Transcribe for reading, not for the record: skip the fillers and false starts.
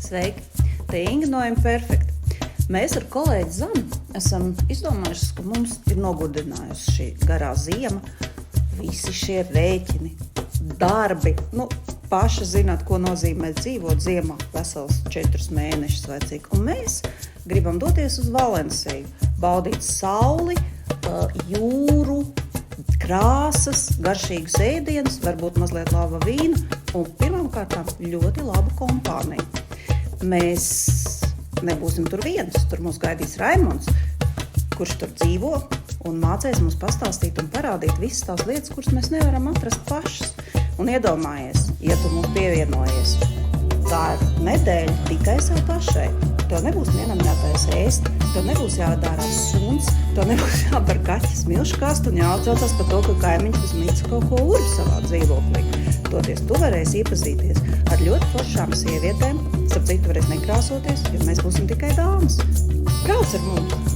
Sveiki! Te Inga no Imperfect. Mēs ar kolēģi Zanu esam izdomājuši, ka mums ir nogurdinājusi šī garā ziema. Visi šie rēķini, darbi. Paši zināt, ko nozīmē dzīvot ziemā vesels 4 mēnešus vai cik. Un mēs gribam doties uz Valenciju, baudīt sauli, jūru, krāsas, garšīgus ēdienus, varbūt mazliet laba vīnu un pirmkārtām ļoti labu kompāniju. Mēs nebūsim tur vienus, tur mūs gaidīs Raimonds, kurš tur dzīvo un mācēs mums pastāstīt un parādīt visas tās lietas, kuras mēs nevaram atrast pašas. Un iedomājies, ja tu mums pievienojies, tā ir nedēļa tikai sev pašai. Tev nebūs vienam jātais ēst, tev nebūs jādārā suns, tev nebūs jābar kaķis milškast un jāatcaucās par to, ka kaimiņš uz mīcu kaut ko urb savā dzīvoklī. Toties tu varēsi iepazīties ar ļoti foršām sievietēm, starp citu varēs nekrāsoties, jo mēs būsim tikai dāmas. Brauc ar mums!